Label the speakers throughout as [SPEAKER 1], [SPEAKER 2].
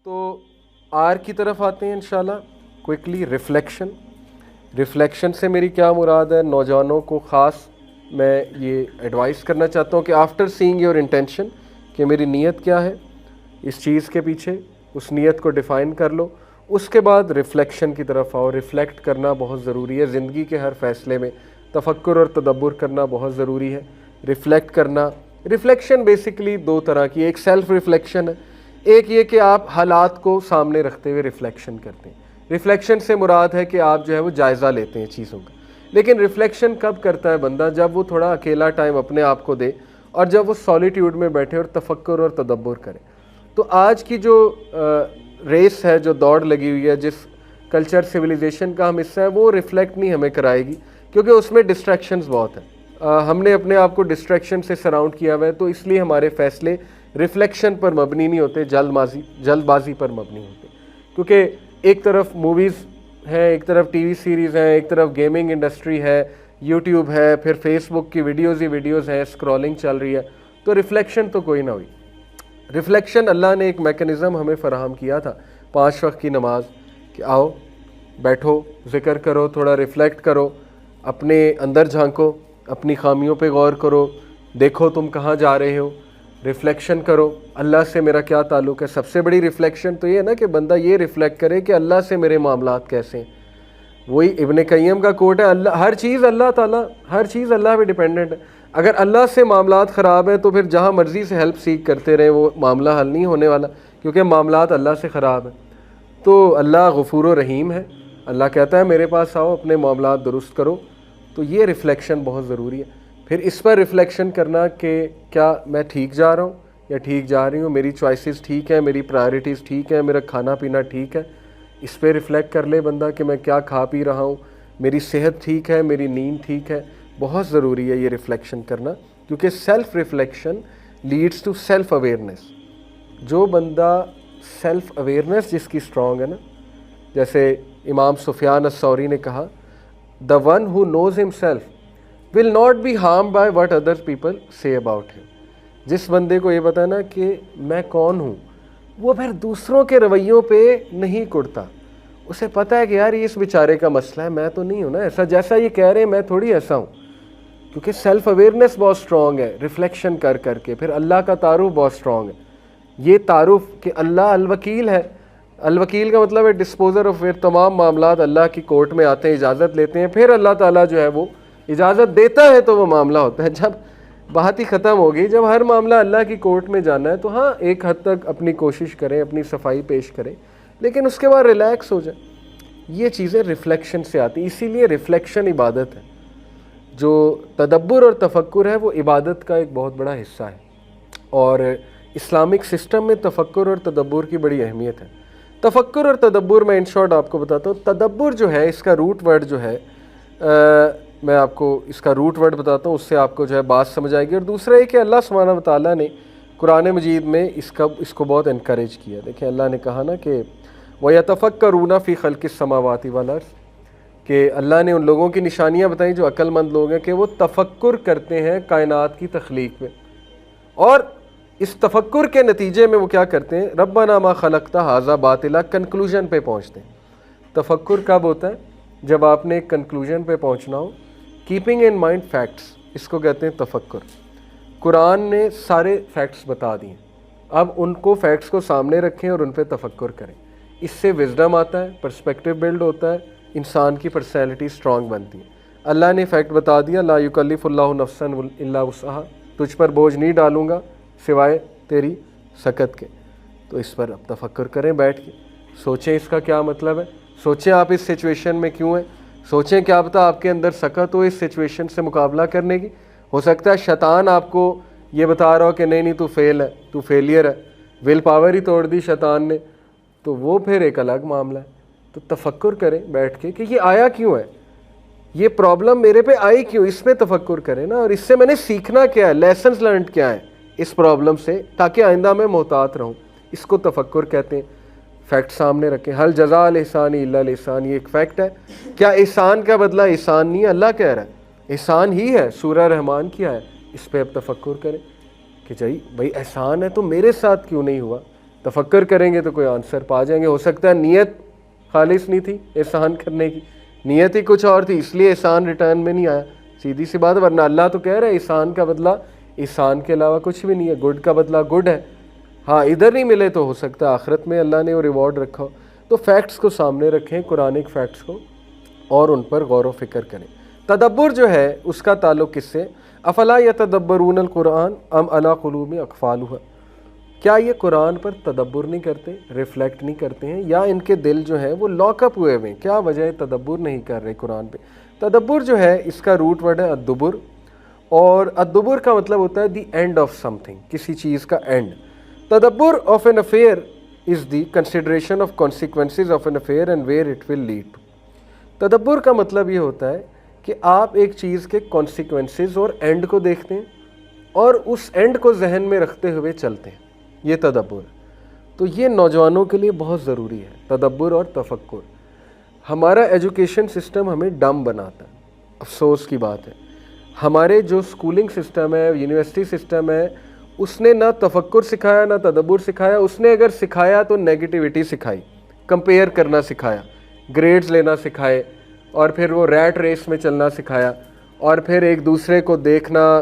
[SPEAKER 1] تو آر کی طرف آتے ہیں انشاءاللہ کوئکلی. ریفلیکشن سے میری کیا مراد ہے؟ نوجوانوں کو خاص میں یہ ایڈوائز کرنا چاہتا ہوں کہ آفٹر سینگ یور انٹینشن کہ میری نیت کیا ہے اس چیز کے پیچھے، اس نیت کو ڈیفائن کر لو. اس کے بعد ریفلیکشن کی طرف آؤ. ریفلیکٹ کرنا بہت ضروری ہے زندگی کے ہر فیصلے میں. تفکر اور تدبر کرنا بہت ضروری ہے. ریفلیکٹ کرنا، ریفلیکشن بیسیکلی دو طرح کی، ایک سیلف ریفلیکشن ہے، ایک یہ کہ آپ حالات کو سامنے رکھتے ہوئے ریفلیکشن کرتے ہیں. ریفلیکشن سے مراد ہے کہ آپ جو ہے وہ جائزہ لیتے ہیں چیزوں کا. لیکن ریفلیکشن کب کرتا ہے بندہ؟ جب وہ تھوڑا اکیلا ٹائم اپنے آپ کو دے اور جب وہ سولیٹیوڈ میں بیٹھے اور تفکر اور تدبر کرے. تو آج کی جو ریس ہے، جو دوڑ لگی ہوئی ہے، جس کلچر سویلائزیشن کا ہم حصہ ہے، وہ ریفلیکٹ نہیں ہمیں کرائے گی کیونکہ اس میں ڈسٹریکشنز بہت ہیں. ہم نے اپنے آپ کو ڈسٹریکشن سے سراؤنڈ کیا ہوا ہے، تو اس لیے ہمارے فیصلے ریفلیکشن پر مبنی نہیں ہوتے، جلد بازی پر مبنی ہوتے. کیونکہ ایک طرف موویز ہیں، ایک طرف ٹی وی سیریز ہیں، ایک طرف گیمنگ انڈسٹری ہے، یوٹیوب ہے، پھر فیس بک کی ویڈیوز ہی ویڈیوز ہیں، اسکرولنگ چل رہی ہے. تو ریفلیکشن تو کوئی نہ ہوئی. ریفلیکشن اللہ نے ایک میکنزم ہمیں فراہم کیا تھا، 5 وقت کی نماز، کہ آؤ بیٹھو، ذکر کرو، تھوڑا ریفلیکٹ کرو، اپنے اندر جھانکو، اپنی خامیوں پہ غور کرو، دیکھو تم کہاں جا رہے ہو، ریفلیکشن کرو اللہ سے میرا کیا تعلق ہے. سب سے بڑی ریفلیکشن تو یہ ہے نا کہ بندہ یہ ریفلیکٹ کرے کہ اللہ سے میرے معاملات کیسے ہیں. وہی ابن قیم کا کوٹ ہے، اللہ ہر چیز اللہ تعالیٰ، ہر چیز اللہ پہ ڈیپینڈنٹ ہے. اگر اللہ سے معاملات خراب ہیں تو پھر جہاں مرضی سے ہیلپ سیکھ کرتے رہیں، وہ معاملہ حل نہیں ہونے والا کیونکہ معاملات اللہ سے خراب ہیں. تو اللہ غفور و رحیم ہے، اللہ کہتا ہے میرے پاس آؤ، اپنے معاملات درست کرو. تو یہ ریفلیکشن بہت ضروری ہے. پھر اس پر ریفلیکشن کرنا کہ کیا میں ٹھیک جا رہا ہوں یا ٹھیک جا رہی ہوں، میری چوائسیز ٹھیک ہیں، میری پرائرٹیز ٹھیک ہیں، میرا کھانا پینا ٹھیک ہے. اس پہ ریفلیکٹ کر لے بندہ کہ میں کیا کھا پی رہا ہوں، میری صحت ٹھیک ہے، میری نیند ٹھیک ہے. بہت ضروری ہے یہ ریفلیکشن کرنا کیونکہ self reflection leads to self awareness. جو بندہ سیلف اویئرنیس جس کی اسٹرانگ ہے نا، جیسے امام سفیان الثوری نے کہا، the one who knows himself will not be harmed by what other people say about him. جس بندے کو یہ پتا ہے نا کہ میں کون ہوں، وہ پھر دوسروں کے رویوں پہ نہیں کڑتا. اسے پتہ ہے کہ یار یہ اس بیچارے کا مسئلہ ہے، میں تو نہیں ہوں نا ایسا، جیسا یہ کہہ رہے ہیں میں تھوڑی ایسا ہوں. کیونکہ سیلف اویئرنیس بہت اسٹرانگ ہے ریفلیکشن کر کر کے. پھر اللہ کا تعارف بہت اسٹرانگ ہے. یہ تعارف کہ اللہ الوکیل ہے. الوکیل کا مطلب ہے ڈسپوزر آف. پھر تمام معاملات اللہ کی کورٹ میں آتے ہیں، اجازت لیتے ہیں، پھر اللہ تعالیٰ جو ہے وہ اجازت دیتا ہے تو وہ معاملہ ہوتا ہے. جب بات ہی ختم ہوگی، جب ہر معاملہ اللہ کی کورٹ میں جانا ہے تو ہاں ایک حد تک اپنی کوشش کریں، اپنی صفائی پیش کریں، لیکن اس کے بعد ریلیکس ہو جائیں. یہ چیزیں ریفلیکشن سے آتی ہیں. اسی لیے ریفلیکشن عبادت ہے. جو تدبر اور تفکر ہے وہ عبادت کا ایک بہت بڑا حصہ ہے. اور اسلامک سسٹم میں تفکر اور تدبر کی بڑی اہمیت ہے. تفکر اور تدبر میں ان شارٹ آپ کو بتاتا ہوں. تدبر جو ہے اس کا روٹ ورڈ جو ہے، میں آپ کو اس کا روٹ ورڈ بتاتا ہوں، اس سے آپ کو جو ہے بات سمجھ آئے گی. اور دوسرا یہ کہ اللہ سبحانہ وتعالیٰ نے قرآن مجید میں اس کو بہت انکریج کیا. دیکھیں اللہ نے کہا نا کہ وَيَتَفَكَّرُونَ فِي خَلْقِ السَّمَاوَاتِ وَالْأَرْضِ، کہ اللہ نے ان لوگوں کی نشانیاں بتائیں جو عقل مند لوگ ہیں کہ وہ تفکر کرتے ہیں کائنات کی تخلیق میں. اور اس تفکر کے نتیجے میں وہ کیا کرتے ہیں؟ ربنا ما خلقت ھذا باطلا، کنکلوژن پہ پہنچتے ہیں. تفکر کب ہوتا ہے؟ جب آپ نے ایک کنکلوژن پہ پہنچنا ہو. کیپنگ ان مائنڈ فیکٹس، اس کو کہتے ہیں تفکر. قرآن نے سارے فیکٹس بتا دیے، اب ان کو فیکٹس کو سامنے رکھیں اور ان پہ تفکر کریں. اس سے وزڈم آتا ہے، پرسپیکٹیو بلڈ ہوتا ہے، انسان کی پرسنالٹی اسٹرانگ بنتی ہے. اللہ نے فیکٹ بتا دیا، لا یکلف اللہ نفسا الا وسعہا، تجھ پر بوجھ نہیں ڈالوں گا سوائے تیری سکت کے. تو اس پر اب تفکر کریں، بیٹھ کے سوچیں اس کا کیا مطلب ہے. سوچیں آپ اس سچویشن میں کیوں ہیں. سوچیں کیا پتہ آپ کے اندر سکت ہو اس سچویشن سے مقابلہ کرنے کی. ہو سکتا ہے شیطان آپ کو یہ بتا رہا ہو کہ نہیں تو فیل ہے، تو فیلئر ہے، ول پاور ہی توڑ دی شیطان نے، تو وہ پھر ایک الگ معاملہ ہے. تو تفکر کریں بیٹھ کے کہ یہ آیا کیوں ہے، یہ پرابلم میرے پہ آئی کیوں، اس پہ تفکر کریں نا. اور اس سے میں نے سیکھنا کیا ہے، لیسنز لرنڈ کیا ہے اس پرابلم سے، تاکہ آئندہ میں محتاط رہوں. اس کو تفکر کہتے ہیں. فیکٹ سامنے رکھیں. حل جزاء الاحسان الا الاحسان، یہ ایک فیکٹ ہے. کیا احسان کا بدلہ احسان نہیں ہے؟ اللہ کہہ رہا ہے احسان ہی ہے. سورہ رحمان کیا ہے، اس پہ اب تفکر کریں کہ بھائی احسان ہے تو میرے ساتھ کیوں نہیں ہوا. تفکر کریں گے تو کوئی آنسر پا جائیں گے. ہو سکتا ہے نیت خالص نہیں تھی احسان کرنے کی, نیت ہی کچھ اور تھی, اس لیے احسان ریٹرن میں نہیں آیا, سیدھی سی بات. ورنہ اللہ تو کہہ رہا ہے احسان کا بدلہ احسان کے علاوہ کچھ بھی نہیں ہے, گڈ کا بدلہ گڈ ہے. ہاں ادھر نہیں ملے تو ہو سکتا ہے آخرت میں اللہ نے وہ ریوارڈ رکھا ہو. تو فیکٹس کو سامنے رکھیں, قرآنک فیکٹس کو, اور ان پر غور و فکر کریں. تدبر جو ہے اس کا تعلق کس سے؟ افلا یتدبرون القرآن ام علی قلوب اقفالها, کیا یہ قرآن پر تدبر نہیں کرتے, ریفلیکٹ نہیں کرتے ہیں, یا ان کے دل جو ہیں وہ لاک اپ ہوئے ہوئے ہیں؟ کیا وجہ ہے تدبر نہیں کر رہے قرآن پہ؟ تدبر جو ہے اس کا روٹ ورڈ ہے الدبر, اور الدبر کا مطلب ہوتا ہے the end of something, کسی چیز کا اینڈ. تدبر of an affair is the consideration of consequences of an affair and where it will lead to. تدبر کا مطلب یہ ہوتا ہے کہ آپ ایک چیز کے کانسیکوینسز اور اینڈ کو دیکھتے ہیں اور اس اینڈ کو ذہن میں رکھتے ہوئے چلتے ہیں, یہ تدبر. تو یہ نوجوانوں کے لیے بہت ضروری ہے تدبر اور تفکر. ہمارا ایجوکیشن سسٹم ہمیں ڈم بناتا ہے, افسوس کی بات ہے. ہمارے جو اسکولنگ سسٹم ہے, یونیورسٹی سسٹم ہے, اس نے نہ تفکر سکھایا نہ تدبر سکھایا. اس نے اگر سکھایا تو نیگیٹیوٹی سکھائی, کمپیئر کرنا سکھایا, گریڈز لینا سکھائے, اور پھر وہ ریٹ ریس میں چلنا سکھایا, اور پھر ایک دوسرے کو دیکھنا,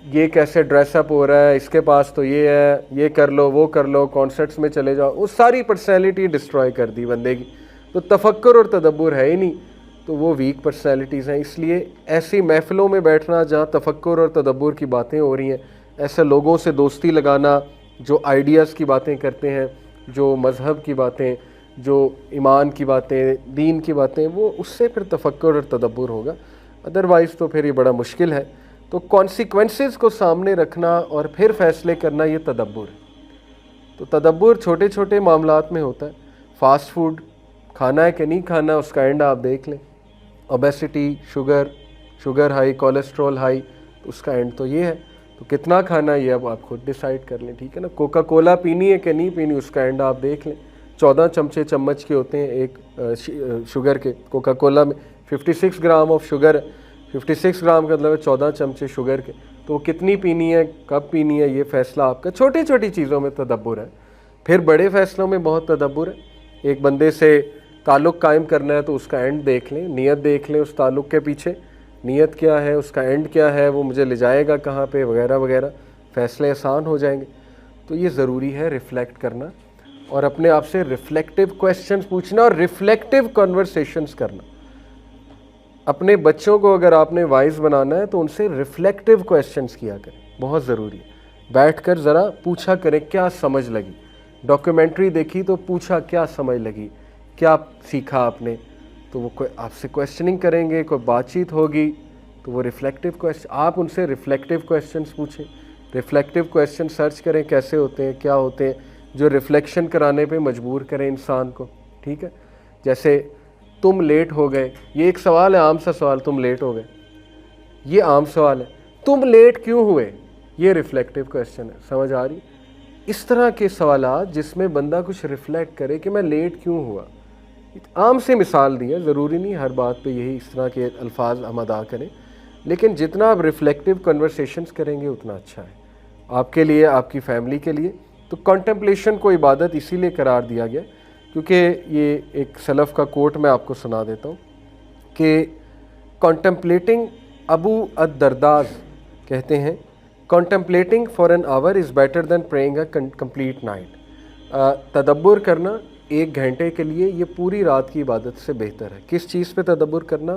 [SPEAKER 1] یہ کیسے ڈریس اپ ہو رہا ہے, اس کے پاس تو یہ ہے, یہ کر لو وہ کر لو, کانسرٹس میں چلے جاؤ. وہ ساری پرسنالٹی ڈسٹروائے کر دی بندے کی. تو تفکر اور تدبر ہے ہی نہیں, تو وہ ویک پرسنالٹیز ہیں. اس لیے ایسی محفلوں میں بیٹھنا جہاں تفکر اور تدبر کی باتیں ہو رہی ہیں, ایسے لوگوں سے دوستی لگانا جو آئیڈیاز کی باتیں کرتے ہیں, جو مذہب کی باتیں, جو ایمان کی باتیں, دین کی باتیں, وہ اس سے پھر تفکر اور تدبر ہوگا. ادروائز تو پھر یہ بڑا مشکل ہے. تو کانسیکوینسز کو سامنے رکھنا اور پھر فیصلے کرنا, یہ تدبر ہے. تو تدبر چھوٹے چھوٹے معاملات میں ہوتا ہے. فاسٹ فوڈ کھانا ہے کہ نہیں کھانا, اس کا اینڈ آپ دیکھ لیں. Obesity, sugar high, cholesterol high, اس کا اینڈ تو یہ ہے. تو کتنا کھانا ہے یہ اب آپ خود ڈیسائیڈ کر لیں, ٹھیک ہے نا. کوکا کولا پینی ہے کہ نہیں پینی, اس کا اینڈ آپ دیکھ لیں. 14 چمچ کے ہوتے ہیں ایک شوگر کے. کوکا کولا میں 56 گرام آف شوگر ہے, 56 گرام کا مطلب ہے 14 چمچے شوگر کے. تو وہ کتنی پینی ہے, کب پینی ہے, یہ فیصلہ آپ کا. چھوٹی چھوٹی چیزوں میں تدبر ہے. پھر بڑے فیصلوں میں بہت تدبر ہے. ایک بندے سے تعلق قائم کرنا ہے تو اس کا اینڈ دیکھ لیں, نیت دیکھ لیں اس تعلق کے پیچھے, نیت کیا ہے, اس کا اینڈ کیا ہے, وہ مجھے لے جائے گا کہاں پہ, وغیرہ وغیرہ. فیصلے آسان ہو جائیں گے. تو یہ ضروری ہے ریفلیکٹ کرنا, اور اپنے آپ سے ریفلیکٹیو کویسچنز پوچھنا, اور ریفلیکٹیو کنورسیشنز کرنا. اپنے بچوں کو اگر آپ نے وائز بنانا ہے تو ان سے ریفلیکٹیو کویسچنز کیا کریں, بہت ضروری ہے. بیٹھ کر ذرا پوچھا کریں کیا سمجھ لگی, ڈاکیومنٹری دیکھی تو پوچھا کیا سمجھ لگی, کیا سیکھا آپ نے. تو وہ آپ سے کویسچننگ کریں گے, کوئی بات چیت ہوگی, تو وہ ریفلیکٹیو کویسچن, آپ ان سے ریفلیکٹیو کویسچنز پوچھیں. ریفلیکٹیو کویسچن سرچ کریں کیسے ہوتے ہیں, کیا ہوتے ہیں, جو ریفلیکشن کرانے پہ مجبور کریں انسان کو, ٹھیک ہے. جیسے تم لیٹ ہو گئے, یہ ایک سوال ہے, عام سا سوال, تم لیٹ ہو گئے, یہ عام سوال ہے. تم لیٹ کیوں ہوئے, یہ ریفلیکٹیو کویسچن ہے. سمجھ آ رہی؟ اس طرح کے سوالات جس میں بندہ کچھ ریفلیکٹ کرے کہ میں لیٹ کیوں ہوا. عام سے مثال دی ہے, ضروری نہیں ہر بات پہ یہی اس طرح کے الفاظ ہم ادا کریں, لیکن جتنا آپ ریفلیکٹیو کنورسیشنز کریں گے اتنا اچھا ہے آپ کے لیے, آپ کی فیملی کے لیے. تو کنٹمپلیشن کو عبادت اسی لیے قرار دیا گیا کیونکہ یہ ایک سلف کا کوٹ میں آپ کو سنا دیتا ہوں کہ کنٹمپلیٹنگ, ابو الدرداز کہتے ہیں, contemplating for an hour is better than praying a complete night. تدبر کرنا 1 گھنٹے کے لیے یہ پوری رات کی عبادت سے بہتر ہے. کس چیز پہ تدبر کرنا؟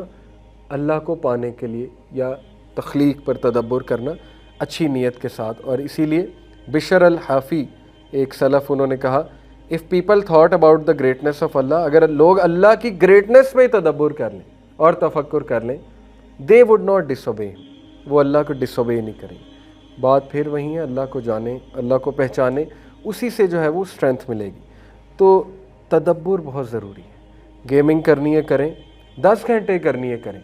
[SPEAKER 1] اللہ کو پانے کے لیے, یا تخلیق پر تدبر کرنا اچھی نیت کے ساتھ. اور اسی لیے بشر الحافی ایک سلف, انہوں نے کہا if people thought about the greatness of اللہ, اگر لوگ اللہ کی گریٹنس پہ تدبر کر لیں اور تفکر کر لیں, they would not disobey, وہ اللہ کو ڈس اوبے نہیں کریں. بات پھر وہی ہے, اللہ کو جانیں, اللہ کو پہچانیں, اسی سے جو ہے وہ اسٹرینتھ ملے گی. تو تدبر بہت ضروری ہے. گیمنگ کرنی ہے کریں, 10 گھنٹے کرنی ہے کریں,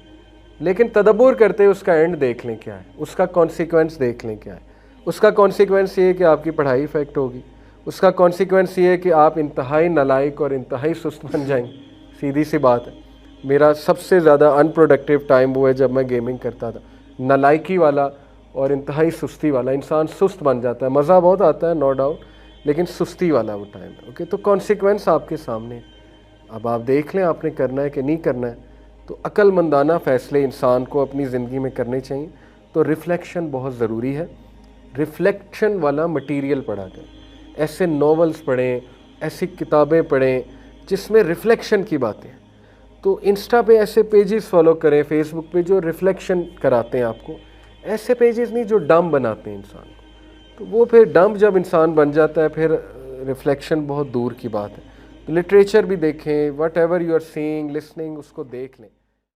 [SPEAKER 1] لیکن تدبر کرتے اس کا اینڈ دیکھ لیں کیا ہے, اس کا کانسیکوینس دیکھ لیں کیا ہے. اس کا کانسیکوینس یہ ہے کہ آپ کی پڑھائی افیکٹ ہوگی, اس کا کانسیکوینس یہ ہے کہ آپ انتہائی نالائق اور انتہائی سست بن جائیں گے. سیدھی سی بات ہے. میرا سب سے زیادہ ان پروڈکٹیو ٹائم وہ ہے جب میں گیمنگ کرتا تھا. نالائکی والا اور انتہائی سستی والا, انسان سست بن جاتا ہے. مزہ بہت آتا ہے نو ڈاؤٹ, لیکن سستی والا وہ ٹائم ہے. اوکے, تو کانسیکوینس آپ کے سامنے ہے, اب آپ دیکھ لیں آپ نے کرنا ہے کہ نہیں کرنا ہے. تو عقل مندانہ فیصلے انسان کو اپنی زندگی میں کرنے چاہیے. تو ریفلیکشن بہت ضروری ہے. ریفلیکشن والا مٹیریل پڑھا کریں, ایسے ناولز پڑھیں, ایسی کتابیں پڑھیں جس میں ریفلیکشن کی باتیں ہیں. تو انسٹا پہ ایسے پیجز فالو کریں, فیس بک پہ جو ریفلیکشن کراتے ہیں آپ کو, ایسے پیجز نہیں جو ڈم بناتے ہیں انسان کو. تو وہ پھر ڈم جب انسان بن جاتا ہے پھر ریفلیکشن بہت دور کی بات ہے. لٹریچر بھی دیکھیں, whatever you are seeing listening, اس کو دیکھ لیں.